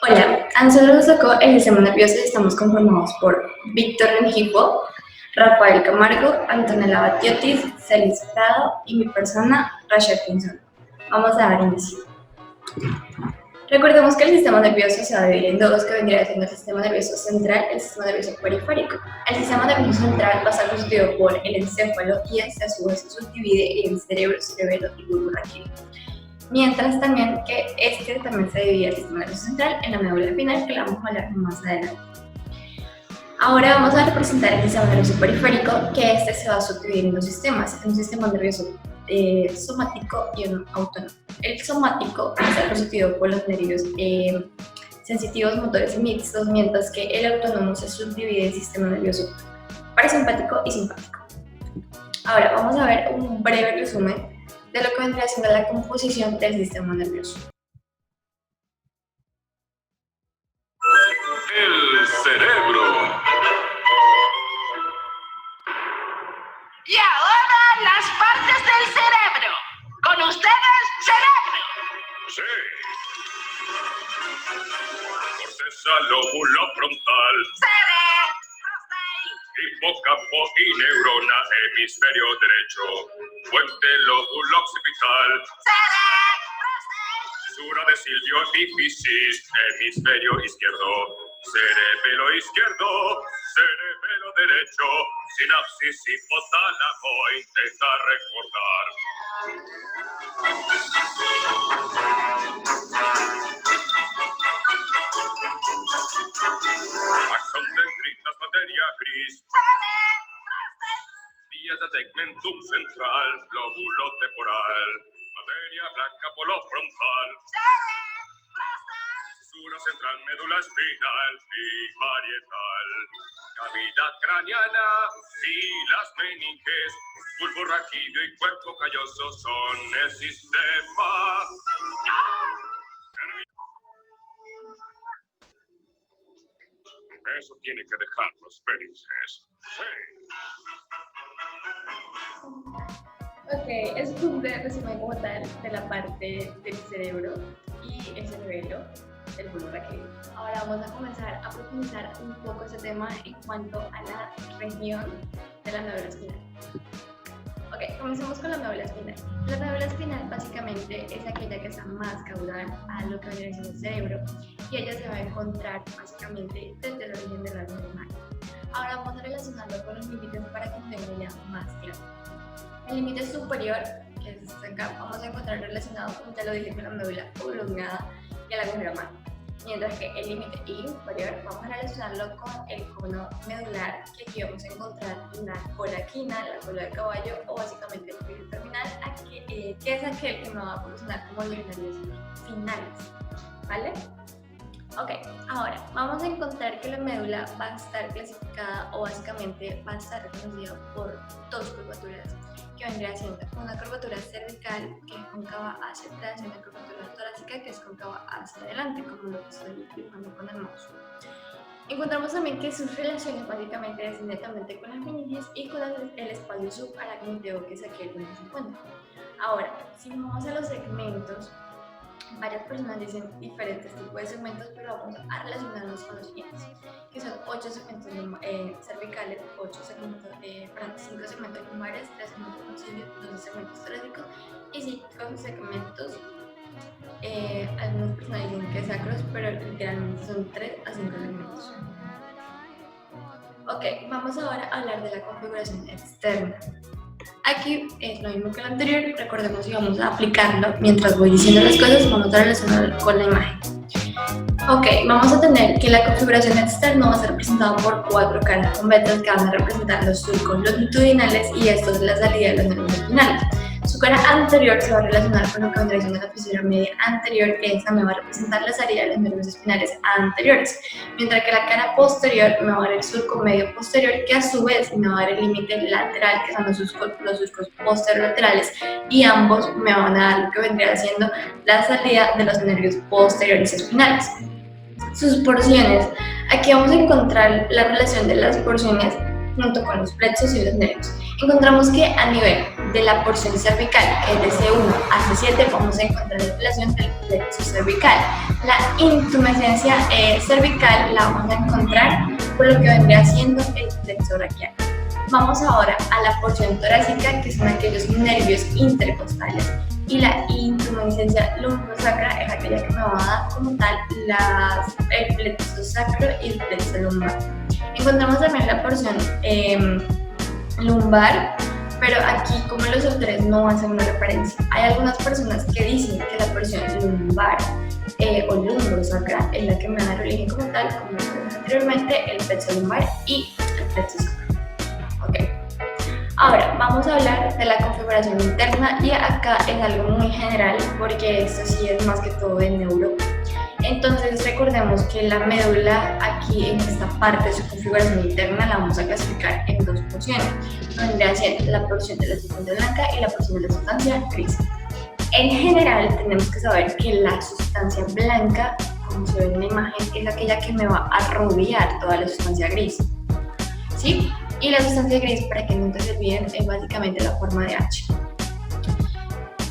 Hola, a nosotros nos tocó el sistema nervioso y estamos conformados por Víctor Rengifo, Rafael Camargo, Antonella Batiotis, Celis Prado y mi persona, Rachel Pinzón. Vamos a dar inicio. Recordemos que el sistema nervioso se va a dividir en dos, que vendría siendo el sistema nervioso central y el sistema nervioso periférico. El sistema nervioso central va a estar constituido por el encéfalo y este a su vez se subdivide en cerebro, cerebelo y bulbo raquídeo. Mientras también que este también se divide el sistema nervioso central en la médula espinal, que la vamos a hablar más adelante. Ahora vamos a representar el sistema nervioso periférico, que este se va a subdividir en dos sistemas, un sistema nervioso somático y uno autónomo. El somático está constituido por los nervios sensitivos, motores y mixtos, mientras que el autónomo se subdivide en sistema nervioso parasimpático y simpático. Ahora vamos a ver un breve resumen de lo que vendría siendo la composición del sistema nervioso. El cerebro. Y ahora las partes del cerebro. Con ustedes, cerebro. Sí. Corteza lóbulo frontal. Hipocampo y neurona, hemisferio derecho. Fuente lóbulo occipital. Fisura de cilio epífisis, hemisferio izquierdo. Cerebelo izquierdo, cerebelo derecho. Sinapsis hipotálamo, intenta recordar. Axón dendritas, materia gris. Vías de tegmentum central, lóbulo temporal. Materia blanca, polo frontal. Fisura central, médula espinal y parietal. Cavidad craneana y las meninges. Bulbo raquídeo y cuerpo calloso son el sistema. Eso tiene que dejar los felices. Sí. Ok, es un breve resumen como tal de la parte del cerebro y el cerebelo del bulbo raquídeo. Ahora vamos a comenzar a profundizar un poco ese tema en cuanto a la región de la médula espinal. Ok, comencemos con la médula espinal. La médula espinal básicamente es aquella que está más caudal a lo que viene siendo el cerebro y ella se va a encontrar básicamente desde el origen del árbol normal. Ahora vamos a relacionarlo con los límites para que tengan una idea más clara. El límite superior, que es acá, vamos a encontrar relacionado, como ya lo dije, con la médula oblongada y el agujero humano. Mientras que el límite inferior vamos a relacionarlo con el cono medular, que aquí vamos a encontrar la cola quina, la cola de caballo o básicamente el filo terminal, que es aquel que nos va a evolucionar como luminarios finales, ¿vale? Ok, ahora vamos a encontrar que la médula va a estar clasificada o básicamente va a estar reconocida por dos curvaturas, que vendría siendo una curvatura cervical que es cóncava hacia atrás y una curvatura torácica que es cóncava hacia adelante, como lo que estoy dibujando con el mouse. Encontramos también que sus relaciones básicamente es netamente con las meninges y con el espacio subarácnido, que es aquí donde se encuentra. Ahora, si vamos a los segmentos, varias personas dicen diferentes tipos de segmentos, pero vamos a relacionarlos con los siguientes, que son 8 segmentos cervicales, 5 segmentos lumbares, 3 segmentos concilios, 12 segmentos torácicos y 5 segmentos, algunas personas dicen que sacros, pero literalmente son 3 a 5 segmentos. Ok, vamos ahora a hablar de la configuración externa. Aquí es lo mismo que lo anterior, recordemos y vamos a aplicarlo. Mientras voy diciendo las cosas, vamos a relacionarlo con la imagen. Ok, vamos a tener que la configuración externa va a ser representada por 4 caras convexas que van a representar los surcos longitudinales y estos de la salida de los nervios espinales. Su cara anterior se va a relacionar con lo que vendría siendo la fisura media anterior, que esta me va a representar la salida de los nervios espinales anteriores, mientras que la cara posterior me va a dar el surco medio posterior, que a su vez me va a dar el límite lateral, que son los surcos posterolaterales, y ambos me van a dar lo que vendría siendo la salida de los nervios posteriores espinales. Sus porciones. Aquí vamos a encontrar la relación de las porciones junto con los plexos y los nervios. Encontramos que a nivel de la porción cervical, que es de C1 a C7, vamos a encontrar la relación del plexo cervical. La intumescencia cervical la vamos a encontrar por lo que vendría siendo el plexo braquial. Vamos ahora a la porción torácica, que son aquellos nervios intercostales, y la intumescencia lumbosacra es aquella que me va a dar como tal el plexo sacro y el plexo lumbar. Encontramos también la porción lumbar, pero aquí como los autores no hacen una referencia. Hay algunas personas que dicen que la porción lumbar o lumbosacra es la que me da el origen como tal, como dije anteriormente, el plexo lumbar y el plexo sacro. Okay. Ahora vamos a hablar de la configuración interna, y acá es algo muy general porque esto sí es más que todo de neuro. Entonces recordemos que la médula aquí en esta parte de su configuración interna la vamos a clasificar en dos porciones, vendría a ser la porción de la sustancia blanca y la porción de la sustancia gris. En general tenemos que saber que la sustancia blanca, como se ve en la imagen, es aquella que me va a rodear toda la sustancia gris, ¿sí? Y la sustancia gris, para que nunca se olviden, es básicamente la forma de H.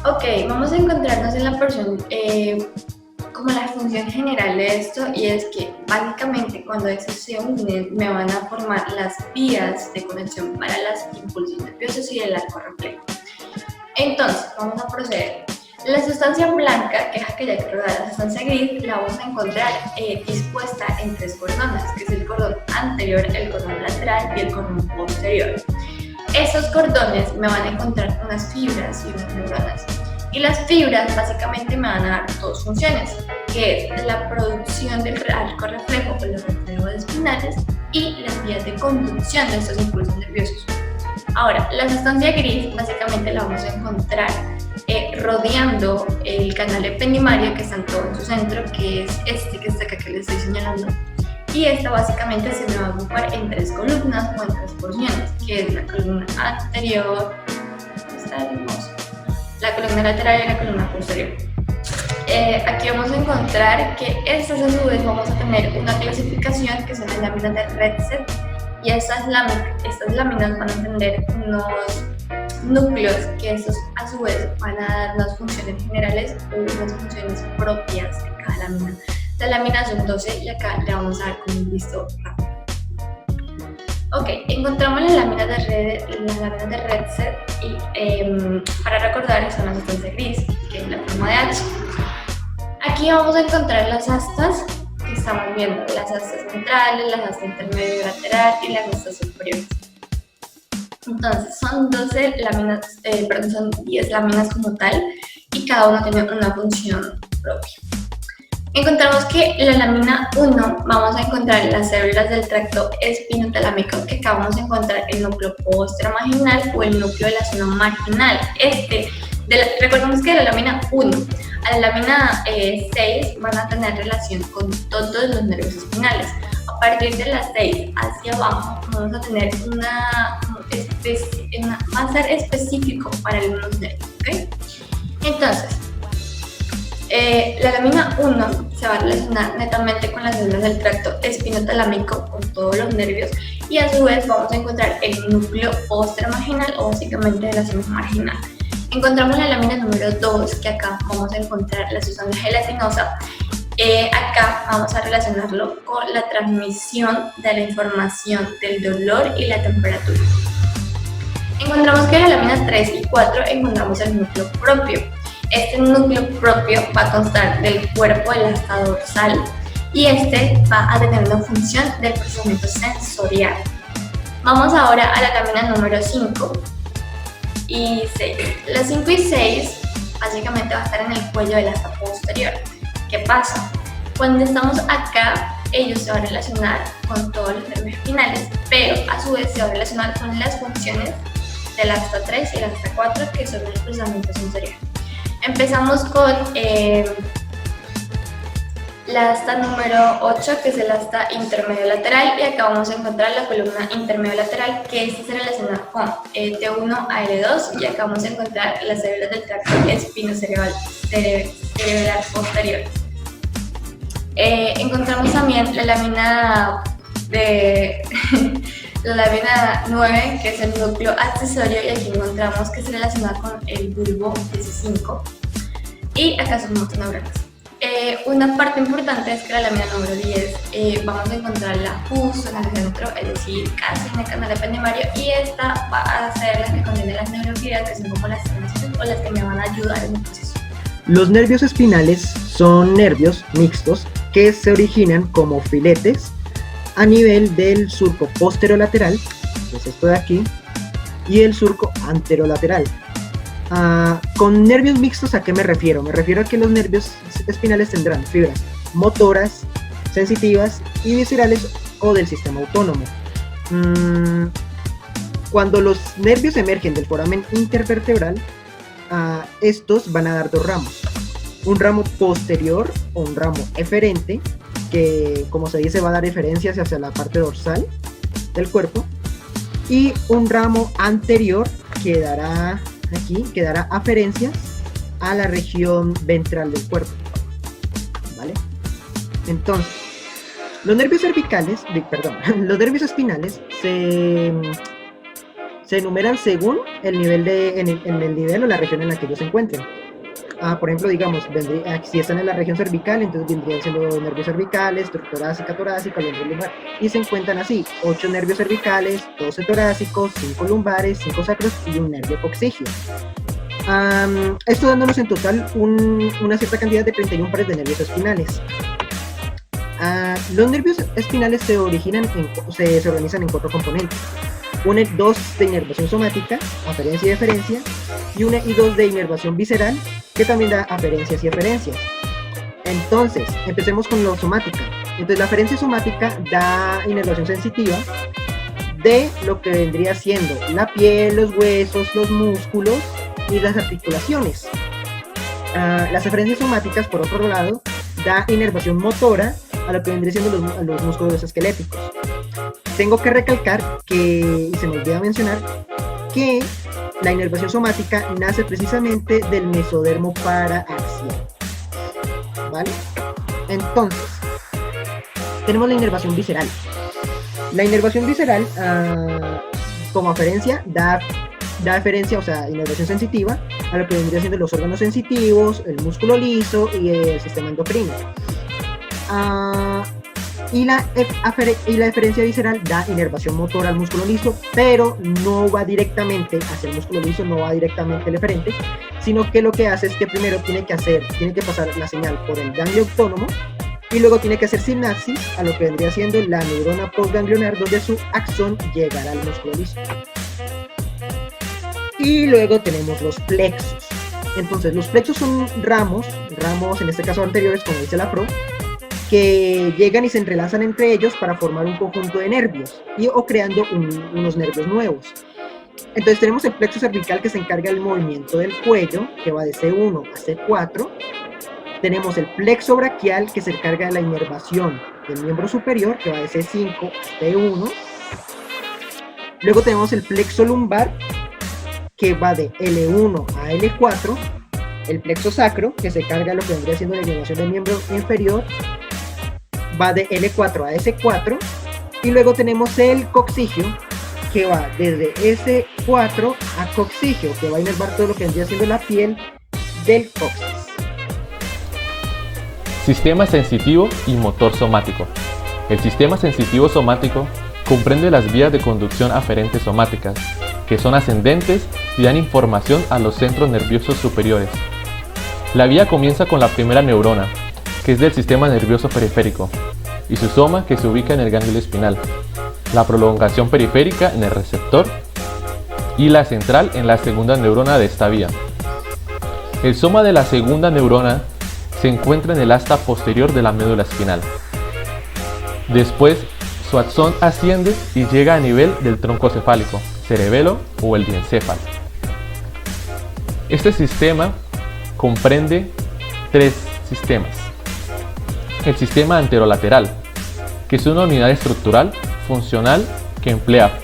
Ok, vamos a encontrarnos en la porción como la función general de esto, y es que básicamente cuando estos se unen me van a formar las vías de conexión para los impulsos nerviosos y el arco reflejo. Entonces, vamos a proceder. La sustancia blanca, que es aquella que rodea la sustancia gris, la vamos a encontrar dispuesta en tres cordones, que es el cordón anterior, el cordón lateral y el cordón posterior. Estos cordones me van a encontrar unas fibras y unas neuronas. Y las fibras básicamente me van a dar dos funciones, que es la producción del arco reflejo o los reflejos espinales y las vías de conducción de estos impulsos nerviosos. Ahora, la sustancia gris básicamente la vamos a encontrar rodeando el canal ependimario, que está en todo en su centro, que es este que está acá que les estoy señalando. Y esta básicamente se me va a agrupar en tres columnas o en tres porciones, que es la columna anterior, la columna lateral y la columna posterior. Aquí vamos a encontrar que estas a su vez vamos a tener una clasificación que son las láminas de Redset, y estas láminas van a tener unos núcleos que estos a su vez van a dar unas funciones generales o unas funciones propias de cada lámina. Las láminas son 12 y acá le vamos a dar como un visto rápido. Ok, encontramos las láminas de Redset y para recordar son la sustancia gris, que es la forma de H. Aquí vamos a encontrar las astas que estamos viendo, las astas centrales, las astas intermedio y lateral y las astas superiores. Entonces son 12 láminas, son 10 láminas como tal, y cada una tiene una función propia. Encontramos que en la lámina 1 vamos a encontrar las células del tracto espinotalámico, que acá vamos a encontrar el núcleo postermarginal o el núcleo de la zona marginal. Recordemos que de la lámina 1 a la lámina 6 van a tener relación con todos los nervios espinales. A partir de las 6 hacia abajo vamos a tener va a ser específico para algunos nervios, ¿okay? Entonces, la lámina 1 se va a relacionar netamente con las células del tracto espinotalámico, con todos los nervios, y a su vez vamos a encontrar el núcleo postermarginal o básicamente de la zona marginal. Encontramos la lámina número 2, que acá vamos a encontrar la sustancia gelatinosa. Acá vamos a relacionarlo con la transmisión de la información del dolor y la temperatura. Encontramos que en la lámina 3 y 4 encontramos el núcleo propio. Este núcleo propio va a constar del cuerpo de la asta dorsal, y este va a tener una función del procesamiento sensorial. Vamos ahora a la lámina número 5 y 6. Las 5 y 6 básicamente va a estar en el cuello de la asta posterior. ¿Qué pasa? Cuando estamos acá, ellos se van a relacionar con todos los nervios espinales, pero a su vez se van a relacionar con las funciones de la asta 3 y la asta 4, que son el procesamiento sensorial. Empezamos con la asta número 8, que es el asta intermedio lateral, y acá vamos a encontrar la columna intermedio lateral, que esta se relaciona con T1 a L2, y acá vamos a encontrar las células del tracto espinocerebral posterior. Encontramos también la lámina de la lámina 9, que es el núcleo accesorio, y aquí encontramos que se relaciona con el bulbo 15, y acá son motoneuronas. Una parte importante es que la lámina número 10 vamos a encontrarla justo en el centro, es decir, casi en el canal ependimario, y esta va a ser la que contiene las neurofibras, que son como las transiciones o las que me van a ayudar en el proceso. Los nervios espinales son nervios mixtos que se originan como filetes a nivel del surco posterolateral, que es esto de aquí, y el surco anterolateral. Con nervios mixtos, ¿a qué me refiero? Me refiero a que los nervios espinales tendrán fibras motoras, sensitivas y viscerales o del sistema autónomo. Cuando los nervios emergen del foramen intervertebral, estos van a dar dos ramos. Un ramo posterior o un ramo eferente, que como se dice va a dar eferencias hacia la parte dorsal del cuerpo, y un ramo anterior que dará aferencias a la región ventral del cuerpo, ¿vale? Entonces, los nervios espinales se enumeran según el nivel en el nivel o la región en la que ellos se encuentren. Por ejemplo, digamos, si están en la región cervical, entonces vendrían siendo nervios cervicales, torácica, lumbar, y se encuentran así: 8 nervios cervicales, 12 torácicos, 5 lumbares, 5 sacros y un nervio coccígeo. Esto dándonos en total una cierta cantidad de 31 pares de nervios espinales. Los nervios espinales se organizan en 4 componentes: 2 de inervación somática, aferencia y deferencia, y 2 de inervación visceral, que también da aferencias y eferencias. Entonces, empecemos con la somática. Entonces, la aferencia somática da inervación sensitiva de lo que vendría siendo la piel, los huesos, los músculos y las articulaciones. Las eferencias somáticas, por otro lado, da inervación motora a lo que vendría siendo los músculos esqueléticos. Tengo que recalcar y se me olvida mencionar, que la inervación somática nace precisamente del mesodermo paraaxial, ¿vale? Entonces, tenemos la inervación visceral. La inervación visceral, como aferencia, da aferencia, o sea, inervación sensitiva, a lo que vendría siendo los órganos sensitivos, el músculo liso y el sistema endocrino. Y la eferencia visceral da inervación motora al músculo liso, pero no va directamente hacia el músculo liso, no va directamente el eferente, sino que lo que hace es que primero tiene que pasar la señal por el ganglio autónomo, y luego tiene que hacer sinapsis a lo que vendría siendo la neurona postganglionar, donde su axón llegará al músculo liso. Y luego tenemos los plexos. Entonces, los plexos son ramos en este caso anteriores, como dice la PRO, que llegan y se entrelazan entre ellos para formar un conjunto de nervios o creando unos nervios nuevos. Entonces tenemos el plexo cervical, que se encarga del movimiento del cuello, que va de C1 a C4. Tenemos el plexo braquial, que se encarga de la inervación del miembro superior, que va de C5 a C1. Luego tenemos el plexo lumbar, que va de L1 a L4. El plexo sacro, que se encarga de lo que vendría siendo la inervación del miembro inferior, va de L4 a S4. Y luego tenemos el coccígeo, que va desde S4 a coccígeo, que va a inervar todo lo que vendría siendo la piel del coxis. Sistema sensitivo y motor somático. El sistema sensitivo somático comprende las vías de conducción aferentes somáticas, que son ascendentes y dan información a los centros nerviosos superiores. La vía comienza con la primera neurona, que es del sistema nervioso periférico, y su soma, que se ubica en el ganglio espinal, la prolongación periférica en el receptor y la central en la segunda neurona de esta vía. El soma de la segunda neurona se encuentra en el asta posterior de la médula espinal. Después, su axón asciende y llega a nivel del tronco cefálico, cerebelo o el diencéfalo. Este sistema comprende 3 sistemas. El sistema anterolateral, que es una unidad estructural funcional que emplea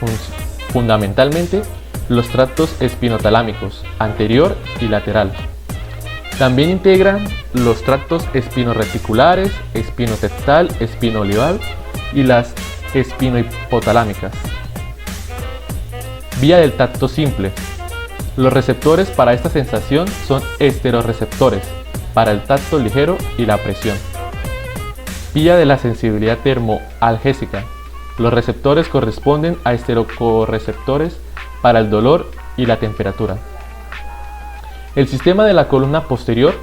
fundamentalmente los tractos espinotalámicos anterior y lateral. También integran los tractos espinoreticulares, espinotectal, espinoolivar y las espinohipotalámicas. Vía del tacto simple. Los receptores para esta sensación son esteroreceptores, para el tacto ligero y la presión. Vía de la sensibilidad termoalgésica. Los receptores corresponden a esterocorreceptores para el dolor y la temperatura. El sistema de la columna posterior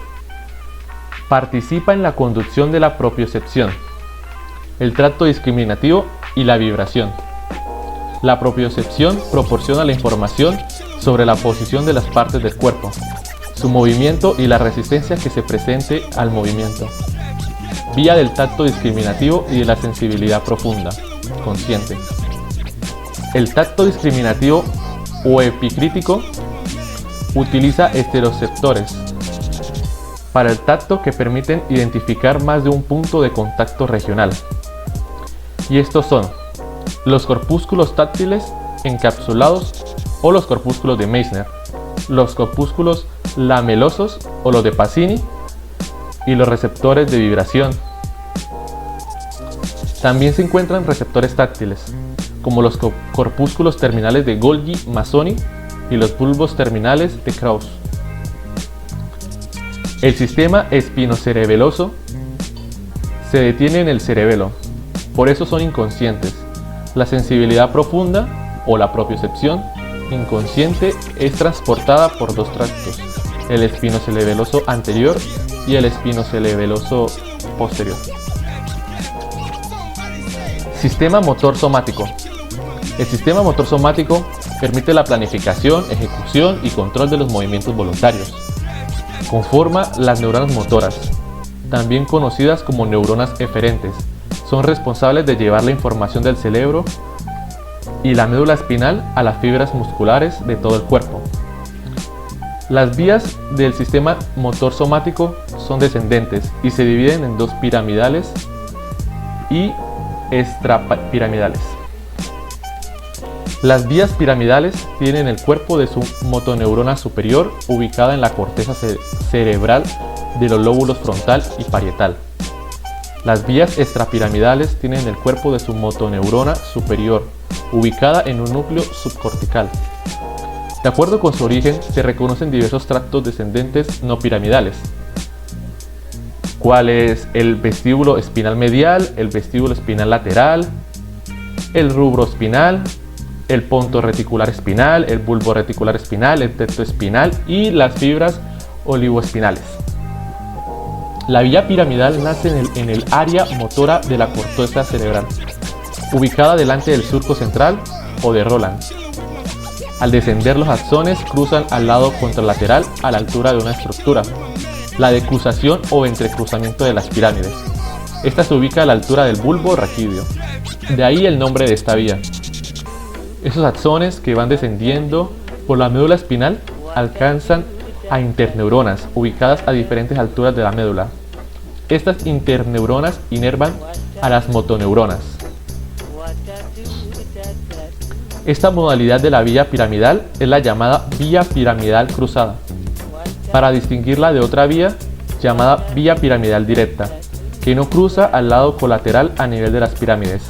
participa en la conducción de la propiocepción, el tracto discriminativo y la vibración. La propiocepción proporciona la información sobre la posición de las partes del cuerpo, su movimiento y la resistencia que se presente al movimiento. Vía del tacto discriminativo y de la sensibilidad profunda, consciente. El tacto discriminativo o epicrítico utiliza esteroreceptores para el tacto que permiten identificar más de un punto de contacto regional. Y estos son los corpúsculos táctiles encapsulados o los corpúsculos de Meissner, los corpúsculos lamelosos o los de Pacini y los receptores de vibración. También se encuentran receptores táctiles, como los corpúsculos terminales de Golgi-Mazzoni y los bulbos terminales de Krauss. El sistema espinocerebeloso se detiene en el cerebelo, por eso son inconscientes. La sensibilidad profunda o la propiocepción inconsciente es transportada por dos tractos, el espinocerebeloso anterior y el espinocerebeloso posterior. Sistema motor somático. El sistema motor somático permite la planificación, ejecución y control de los movimientos voluntarios. Conforma las neuronas motoras, también conocidas como neuronas eferentes. Son responsables de llevar la información del cerebro y la médula espinal a las fibras musculares de todo el cuerpo. Las vías del sistema motor somático son descendentes y se dividen en dos piramidales y extrapiramidales. Las vías piramidales tienen el cuerpo de su motoneurona superior ubicada en la corteza cerebral de los lóbulos frontal y parietal. Las vías extrapiramidales tienen el cuerpo de su motoneurona superior ubicada en un núcleo subcortical. De acuerdo con su origen, se reconocen diversos tractos descendentes no piramidales, cuáles el vestíbulo espinal medial, el vestíbulo espinal lateral, el rubro espinal, el ponto reticular espinal, el bulbo reticular espinal, el tecto espinal y las fibras olivoespinales. La vía piramidal nace en el área motora de la corteza cerebral, ubicada delante del surco central o de Roland. Al descender, los axones cruzan al lado contralateral a la altura de una estructura, la decruzación o entrecruzamiento de las pirámides. Esta se ubica a la altura del bulbo raquídeo, de ahí el nombre de esta vía. Esos axones que van descendiendo por la médula espinal alcanzan a interneuronas ubicadas a diferentes alturas de la médula. Estas interneuronas inervan a las motoneuronas. Esta modalidad de la vía piramidal es la llamada vía piramidal cruzada, para distinguirla de otra vía llamada vía piramidal directa, que no cruza al lado colateral a nivel de las pirámides.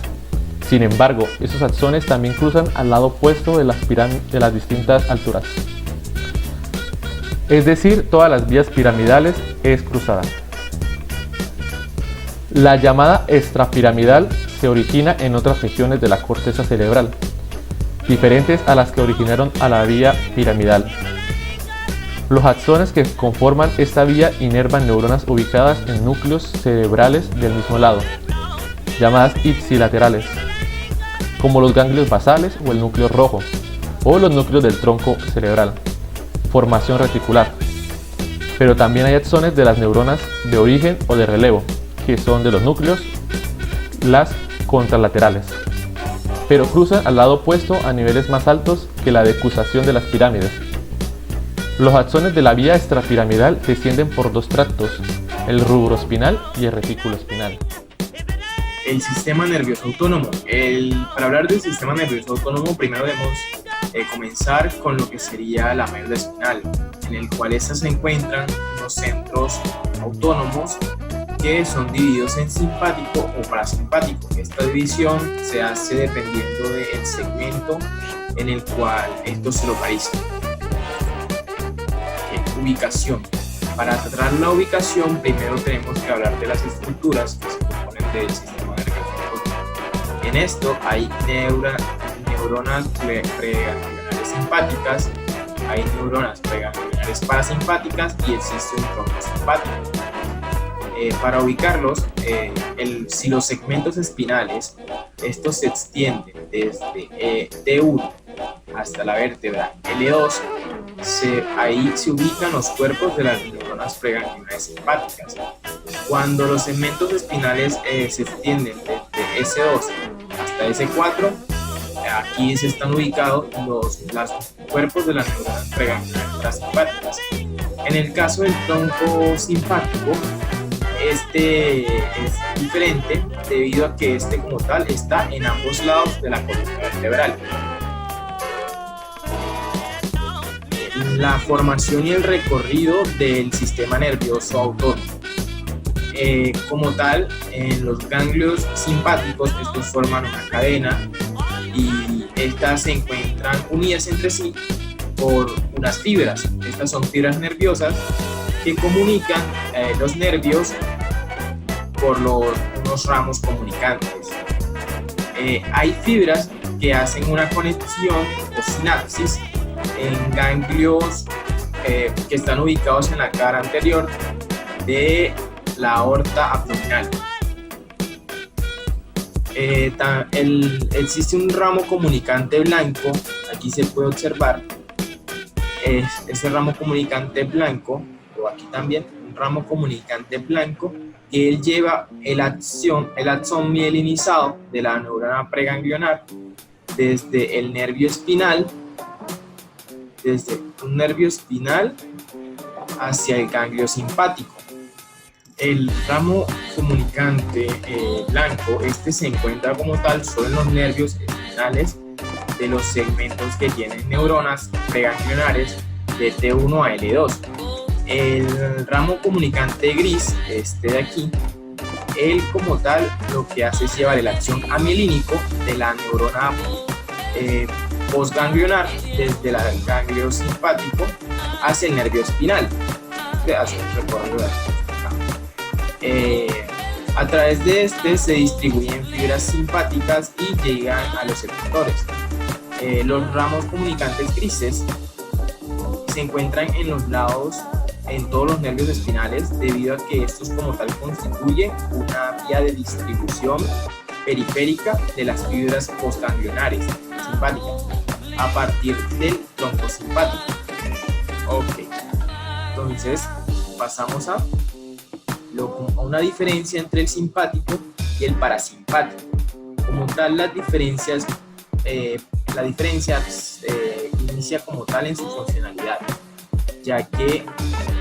Sin embargo, esos axones también cruzan al lado opuesto de las distintas alturas. Es decir, todas las vías piramidales es cruzada. La llamada extrapiramidal se origina en otras regiones de la corteza cerebral, diferentes a las que originaron a la vía piramidal. Los axones que conforman esta vía inervan neuronas ubicadas en núcleos cerebrales del mismo lado, llamadas ipsilaterales, como los ganglios basales o el núcleo rojo, o los núcleos del tronco cerebral, formación reticular. Pero también hay axones de las neuronas de origen o de relevo, que son de los núcleos, las contralaterales, pero cruzan al lado opuesto a niveles más altos que la decruzación de las pirámides. Los axones de la vía extrapiramidal descienden por dos tractos, el rubro espinal y el retículo espinal. El sistema nervioso autónomo. Para hablar del sistema nervioso autónomo, primero debemos comenzar con lo que sería la médula espinal, en el cual estas se encuentran unos centros autónomos que son divididos en simpático o parasimpático. Esta división se hace dependiendo del segmento en el cual esto se localiza. Ubicación. Para tratar la ubicación, primero tenemos que hablar de las estructuras que se componen del sistema nervioso. En esto hay neuronas preganglionares simpáticas, hay neuronas preganglionares parasimpáticas y existe un tronco simpático. Para ubicarlos, si los segmentos espinales, estos se extienden desde T1 hasta la vértebra L2, ahí se ubican los cuerpos de las neuronas preganglionares simpáticas. Cuando los segmentos espinales se extienden desde S2 hasta S4, aquí se están ubicados los cuerpos de las neuronas preganglionares parasimpáticas. En el caso del tronco simpático, este es diferente debido a que este como tal está en ambos lados de la columna vertebral. La formación y el recorrido del sistema nervioso autónomo. Como tal, en los ganglios simpáticos, estos forman una cadena y estas se encuentran unidas entre sí por unas fibras. Estas son fibras nerviosas que comunican los nervios por unos ramos comunicantes. Hay fibras que hacen una conexión o sinapsis en ganglios que están ubicados en la cara anterior de la aorta abdominal. Existe un ramo comunicante blanco, aquí se puede observar ese ramo comunicante blanco, o aquí también un ramo comunicante blanco, que él lleva el axón mielinizado de la neurona preganglionar desde el nervio espinal, desde un nervio espinal hacia el ganglio simpático. El ramo comunicante blanco, se encuentra como tal solo en los nervios espinales de los segmentos que tienen neuronas preganglionares de T1 a L2. El ramo comunicante gris, de aquí, él como tal lo que hace es llevar el axón amielínico de la neurona postganglionar desde el ganglio simpático hacia el nervio espinal. Hace un recorrido a través de se distribuyen fibras simpáticas y llegan a los efectores. Los ramos comunicantes grises se encuentran en los lados, en todos los nervios espinales, debido a que estos como tal constituyen una vía de distribución periférica de las fibras postganglionares simpáticas a partir del tronco simpático. Ok, entonces pasamos a una diferencia entre el simpático y el parasimpático. Como tal, la diferencia inicia como tal en su funcionalidad, ya que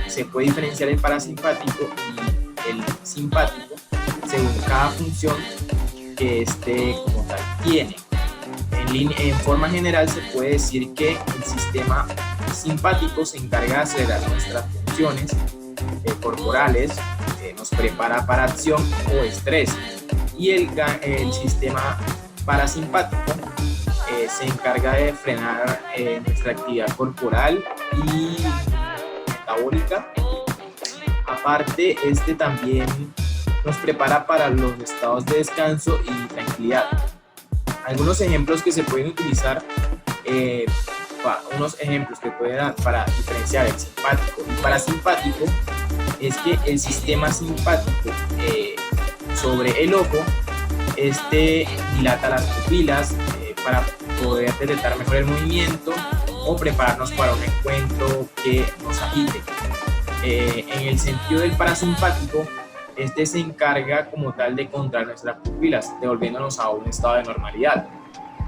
se puede diferenciar el parasimpático y el simpático según cada función que como tal tiene. En forma general se puede decir que el sistema simpático se encarga de acelerar nuestras funciones corporales, nos prepara para acción o estrés, y el sistema parasimpático se encarga de frenar nuestra actividad corporal y metabólica. Aparte, también nos prepara para los estados de descanso y tranquilidad. Algunos ejemplos que se pueden utilizar, unos ejemplos que pueden dar para diferenciar el simpático y parasimpático, es que el sistema simpático sobre el ojo, dilata las pupilas para poder detectar mejor el movimiento o prepararnos para un encuentro que nos agite. En el sentido del parasimpático, se encarga como tal de contraer nuestras pupilas, devolviéndonos a un estado de normalidad.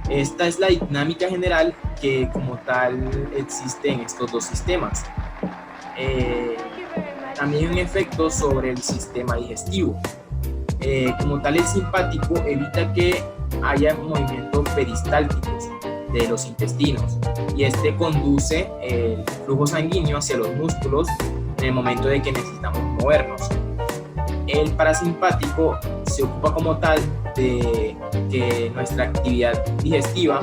Esta es la dinámica general que como tal existe en estos dos sistemas. También un efecto sobre el sistema digestivo. Como tal, el simpático evita que haya movimientos peristálticos de los intestinos y conduce el flujo sanguíneo hacia los músculos en el momento de que necesitamos movernos. El parasimpático se ocupa como tal de que nuestra actividad digestiva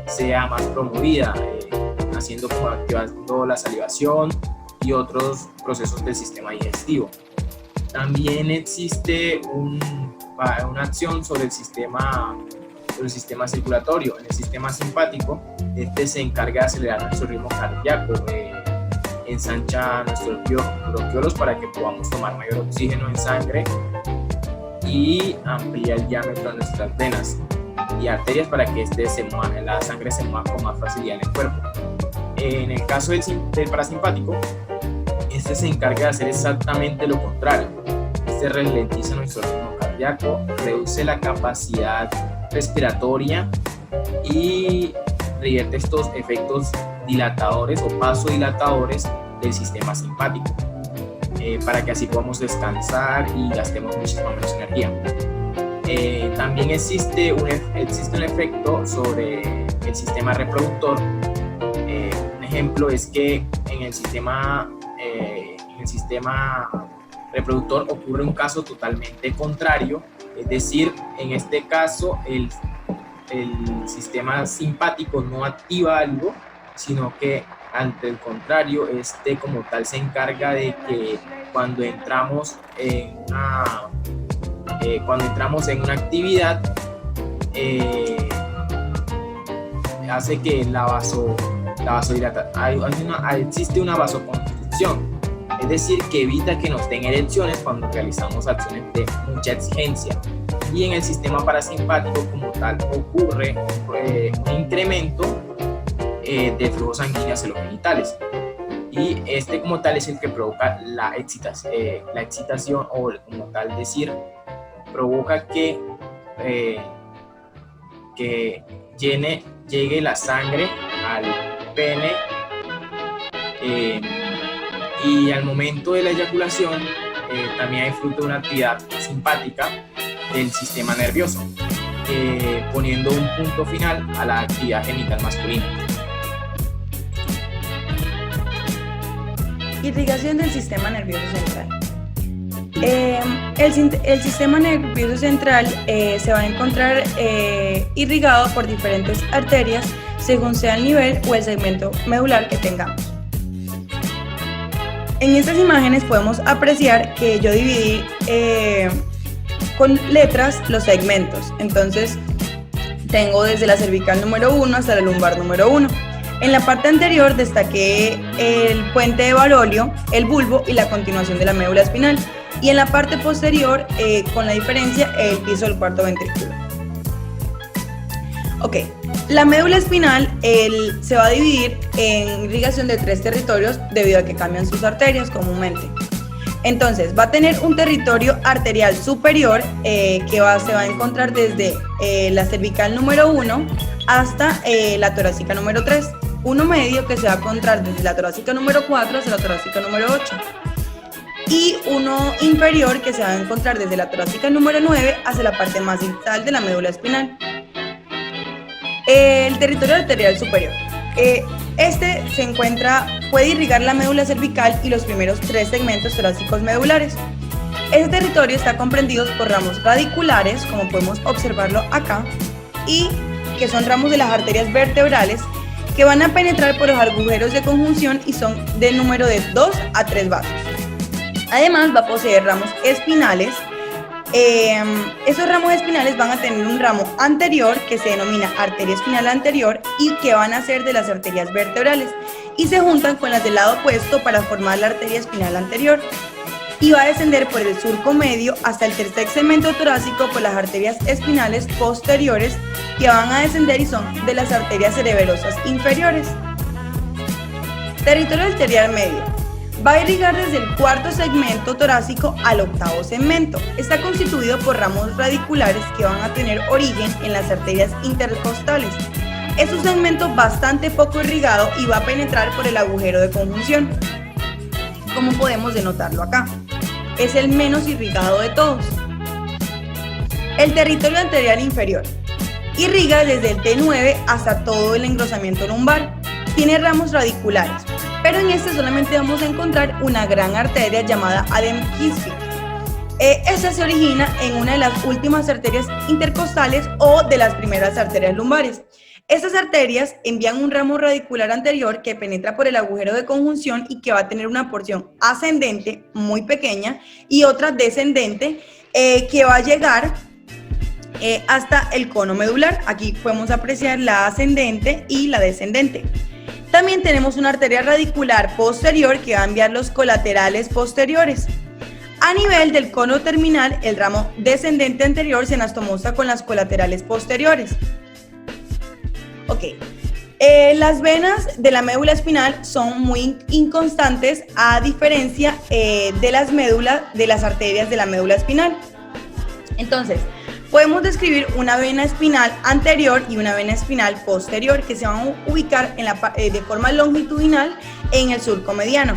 sea más promovida, haciendo como activando la salivación y otros procesos del sistema digestivo. También existe una acción sobre el sistema circulatorio. En el sistema simpático, este se encarga de acelerar nuestro ritmo cardíaco, ensancha nuestros bronquiolos para que podamos tomar mayor oxígeno en sangre y amplía el diámetro de nuestras venas y arterias para que la sangre se mueva con más facilidad en el cuerpo. En el caso del parasimpático, este se encarga de hacer exactamente lo contrario. Este ralentiza nuestro ritmo cardíaco, reduce la capacidad respiratoria y revierte estos efectos dilatadores o vasodilatadores del sistema simpático, para que así podamos descansar y gastemos muchísima menos energía. También existe un efecto sobre el sistema reproductor. Un ejemplo es que en el sistema reproductor ocurre un caso totalmente contrario, es decir, en este caso el sistema simpático no activa algo, sino que ante el contrario, este como tal se encarga de que cuando entramos en una actividad, hace que existe una vasoconstricción, es decir, que evita que nos den erecciones cuando realizamos acciones de mucha exigencia. Y en el sistema parasimpático como tal ocurre un incremento de flujo sanguíneo hacia los genitales, y este como tal es el que provoca la excitación, o como tal decir, provoca que llegue la sangre al pene, y al momento de la eyaculación también hay fruto de una actividad simpática del sistema nervioso, poniendo un punto final a la actividad genital masculina. Irrigación del sistema nervioso central. El sistema nervioso central se va a encontrar irrigado por diferentes arterias según sea el nivel o el segmento medular que tengamos. En estas imágenes podemos apreciar que yo dividí con letras los segmentos. Entonces tengo desde la cervical número 1 hasta la lumbar número 1. En la parte anterior destaqué el puente de Barolio, el bulbo y la continuación de la médula espinal. Y en la parte posterior, con la diferencia, el piso del cuarto ventrículo. Ok, la médula espinal se va a dividir en irrigación de 3 territorios debido a que cambian sus arterias comúnmente. Entonces, va a tener un territorio arterial superior que se va a encontrar desde la cervical número 1 hasta la torácica número 3. Uno medio que se va a encontrar desde la torácica número 4 hasta la torácica número 8. Y uno inferior que se va a encontrar desde la torácica número 9 hacia la parte más distal de la médula espinal. El territorio arterial superior. Puede irrigar la médula cervical y los primeros 3 segmentos torácicos medulares. Este territorio está comprendido por ramos radiculares, como podemos observarlo acá, y que son ramos de las arterias vertebrales que van a penetrar por los agujeros de conjunción y son del número de 2 a 3 vasos. Además va a poseer ramos espinales. Esos ramos espinales van a tener un ramo anterior que se denomina arteria espinal anterior y que van a ser de las arterias vertebrales y se juntan con las del lado opuesto para formar la arteria espinal anterior, y va a descender por el surco medio hasta el tercer segmento torácico por las arterias espinales posteriores que van a descender y son de las arterias cerebrosas inferiores. Territorio arterial medio. Va a irrigar desde el cuarto segmento torácico al octavo segmento. Está constituido por ramos radiculares que van a tener origen en las arterias intercostales. Es un segmento bastante poco irrigado y va a penetrar por el agujero de conjunción, como podemos denotarlo acá. Es el menos irrigado de todos. El territorio arterial inferior. Irriga desde el T9 hasta todo el engrosamiento lumbar. Tiene ramos radiculares, pero en este solamente vamos a encontrar una gran arteria llamada Adem-Kisvik. Esta se origina en una de las últimas arterias intercostales o de las primeras arterias lumbares. Estas arterias envían un ramo radicular anterior que penetra por el agujero de conjunción y que va a tener una porción ascendente muy pequeña y otra descendente que va a llegar hasta el cono medular. Aquí podemos apreciar la ascendente y la descendente. También tenemos una arteria radicular posterior que va a enviar los colaterales posteriores. A nivel del cono terminal, el ramo descendente anterior se anastomosa con las colaterales posteriores. Ok. Las venas de la médula espinal son muy inconstantes a diferencia de las arterias de la médula espinal. Entonces, podemos describir una vena espinal anterior y una vena espinal posterior que se van a ubicar de forma longitudinal en el surco mediano.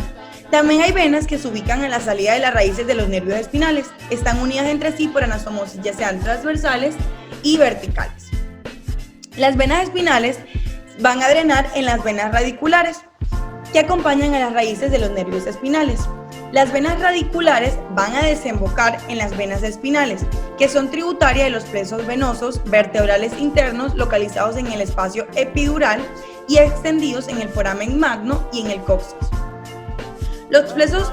También hay venas que se ubican en la salida de las raíces de los nervios espinales. Están unidas entre sí por anastomosis, ya sean transversales y verticales. Las venas espinales van a drenar en las venas radiculares, que acompañan a las raíces de los nervios espinales. Las venas radiculares van a desembocar en las venas espinales, que son tributarias de los plexos venosos vertebrales internos localizados en el espacio epidural y extendidos en el foramen magno y en el coxis. Los plexos,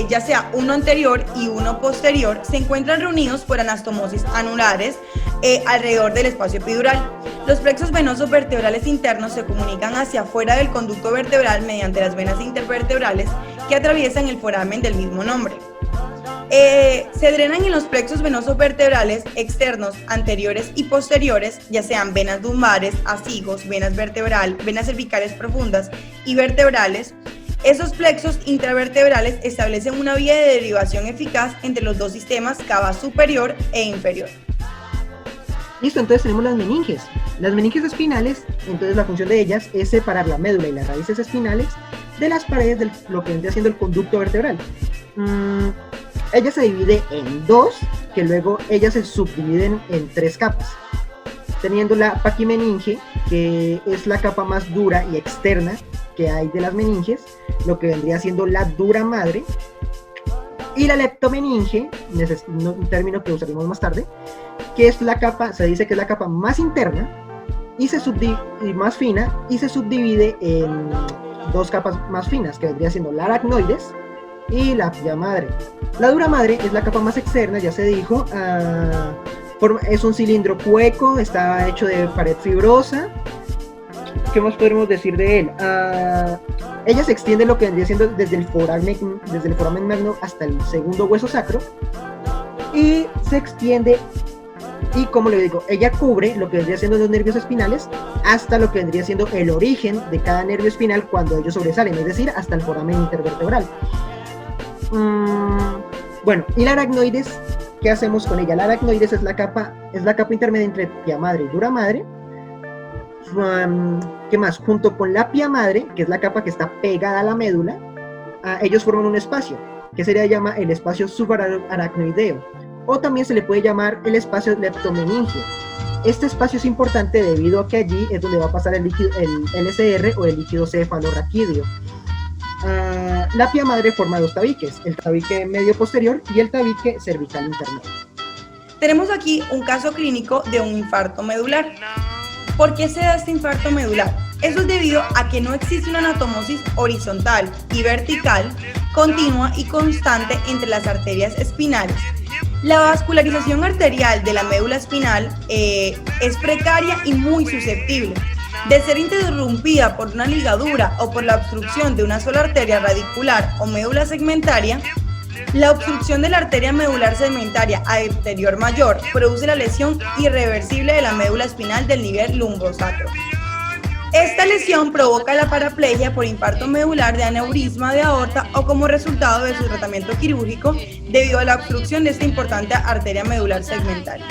ya sea uno anterior y uno posterior, se encuentran reunidos por anastomosis anulares alrededor del espacio epidural. Los plexos venosos vertebrales internos se comunican hacia afuera del conducto vertebral mediante las venas intervertebrales que atraviesan el foramen del mismo nombre. Se drenan en los plexos venosos vertebrales externos, anteriores y posteriores, ya sean venas lumbares, acigos, venas cervicales profundas y vertebrales. Esos plexos intravertebrales establecen una vía de derivación eficaz entre los dos sistemas cava superior e inferior. Listo, entonces tenemos las meninges. Las meninges espinales, entonces la función de ellas es separar la médula y las raíces espinales de las paredes de lo que vendría siendo el conducto vertebral. Ella se divide en dos, que luego ellas se subdividen en tres capas, teniendo la paquimeninge, que es la capa más dura y externa que hay de las meninges, lo que vendría siendo la dura madre, y la leptomeninge, un término que usaremos más tarde, que es la capa, se dice que es la capa más interna y más fina, y se subdivide en dos capas más finas, que vendría siendo la aracnoides y la pia madre. La dura madre es la capa más externa, ya se dijo, es un cilindro hueco, está hecho de pared fibrosa. ¿Qué más podemos decir de él? Ella se extiende lo que vendría siendo desde el foramen magno hasta el segundo hueso sacro, y se extiende, y como le digo, ella cubre lo que vendría siendo los nervios espinales hasta lo que vendría siendo el origen de cada nervio espinal cuando ellos sobresalen, es decir, hasta el foramen intervertebral. Bueno, y la aracnoides, ¿qué hacemos con ella? La aracnoides es la capa intermedia entre pia madre y dura madre. ¿Qué más? Junto con la pia madre, que es la capa que está pegada a la médula, ellos forman un espacio que se le llama el espacio subaracnoideo, o también se le puede llamar el espacio leptomeningeo. Este espacio es importante debido a que allí es donde va a pasar el LCR o el líquido cefalorraquídeo. La pia madre forma dos tabiques, el tabique medio posterior y el tabique cervical intermedio. Tenemos aquí un caso clínico de un infarto medular. ¿Por qué se da este infarto medular? Eso es debido a que no existe una anastomosis horizontal y vertical continua y constante entre las arterias espinales. La vascularización arterial de la médula espinal es precaria y muy susceptible de ser interrumpida por una ligadura o por la obstrucción de una sola arteria radicular o médula segmentaria. La obstrucción de la arteria medular segmentaria anterior mayor produce la lesión irreversible de la médula espinal del nivel lumbosacro. Esta lesión provoca la paraplegia por infarto medular de aneurisma de aorta o como resultado de su tratamiento quirúrgico debido a la obstrucción de esta importante arteria medular segmentaria.